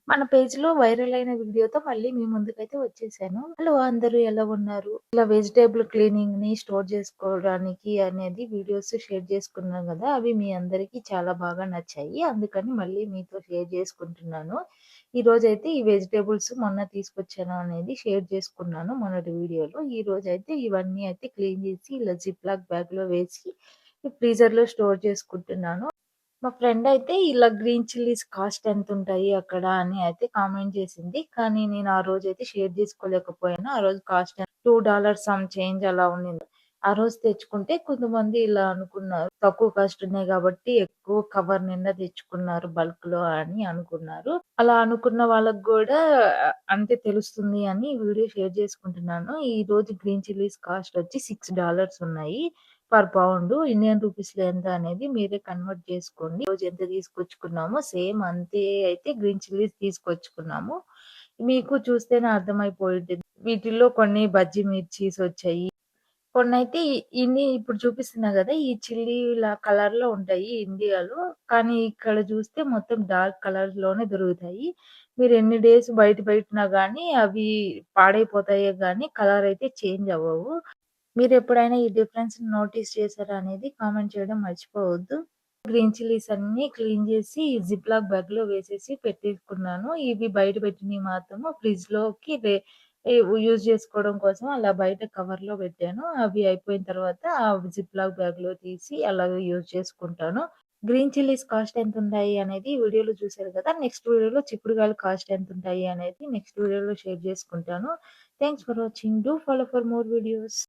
మన పేజ్‌లో వైరల్ అయిన వీడియోతో మళ్ళీ మీ ముందుకైతే వచ్చేసాను. హలో! అందరూ ఎలా ఉన్నారు? ఇలా వెజిటబుల్ క్లీనింగ్‌ని స్టోర్ చేసుకోవడానికి అనేది వీడియోస్ షేర్ చేసుకున్నాను గదా! అవి మీ అందరికీ చాలా బాగా నచ్చాయి. అందుకని మళ్ళీ మీతో షేర్ చేసుకుంటున్నాను. ఈరోజైతే ఈ వెజిటబుల్స్ మొన్న తీసుకొచ్చాను అనేది షేర్ చేసుకున్నాను మొన్నటి వీడియోలో. ఈరోజైతే ఇవన్నీ అయితే క్లీన్ చేసి ఇలా జిప్‌లాక్ బ్యాగ్‌లో వేసి ఫ్రీజర్‌లో స్టోర్ చేసుకుంటున్నాను. మా ఫ్రెండ్ అయితే ఇలా గ్రీన్ చిల్లీస్ కాస్ట్ ఎంతుంటాయి అక్కడ అని అయితే కామెంట్ చేసింది. కానీ నేను ఆ రోజైతే షేర్ చేసుకోలేకపోయాను. ఆ రోజు కాస్ట్ $2 సమ్ చేంజ్ అలా ఉండింది. ఆ రోజు తెచ్చుకుంటే కొంతమంది ఇలా అనుకున్నారు. తక్కువ కాస్ట్ ఉన్నాయి కాబట్టి ఎక్కువ కవర్ నిండా తెచ్చుకున్నారు బల్క్‌లో అని అనుకున్నారు. అలా అనుకున్న వాళ్ళకి గూడా అంతే తెలుస్తుంది అని వీడియో షేర్ చేసుకుంటున్నాను. ఈరోజు గ్రీన్ చిల్లీస్ కాస్ట్ వచ్చి $6 ఉన్నాయి. Per pound. ఇండియన్ రూపీస్‌లో ఎంత అనేది మీరే కన్వర్ట్ చేసుకోండి. ఈరోజు ఎంత తీసుకొచ్చుకున్నామో సేమ్ అంతే అయితే గ్రీన్ చిల్లీస్ తీసుకొచ్చుకున్నాము. మీకు చూస్తేనే అర్థమైపోయి ఉంటది. వీటిల్లో కొన్ని బజ్జీ మిర్చీస్ వచ్చాయి. కొన్నైతే ఇన్ని ఇప్పుడు చూపిస్తున్నా గదా! ఈ చిల్లీల కలర్‌లో ఉంటాయి ఇండియాలో. కానీ ఇక్కడ చూస్తే మొత్తం డార్క్ కలర్‌లోనే దొరుకుతాయి. మీరు ఎన్ని డేస్ బయట పెట్టినా గానీ అవి పాడైపోతాయే గానీ కలర్ అయితే చేంజ్ అవ్వవు. మీరెప్పుడైనా ఈ డిఫరెన్స్‌ని నోటీస్ చేసారా అనేది కామెంట్ చేయడం మర్చిపోవద్దు. గ్రీన్ చిల్లీస్ అన్నీ క్లీన్ చేసి జిప్‌లాక్ బ్యాగ్‌లో వేసేసి పెట్టేసుకున్నాను. ఇవి బయట పెట్టినయి మాత్రము ఫ్రిడ్జ్‌లోకి యూజ్ చేసుకోవడం కోసం అలా బయట కవర్‌లో పెట్టాను. అవి అయిపోయిన తర్వాత ఆ జిప్‌లాక్ బ్యాగ్‌లో తీసి అలాగే యూజ్ చేసుకుంటాను. గ్రీన్ చిల్లీస్ కాస్ట్ ఎంతుంటాయి అనేది ఈ వీడియోలో చూసారు కదా! నెక్స్ట్ వీడియోలో చిక్కుడుగాయలు కాస్ట్ ఎంతుంటాయి అనేది నెక్స్ట్ వీడియోలో షేర్ చేసుకుంటాను. Thanks for watching. Do follow for more videos.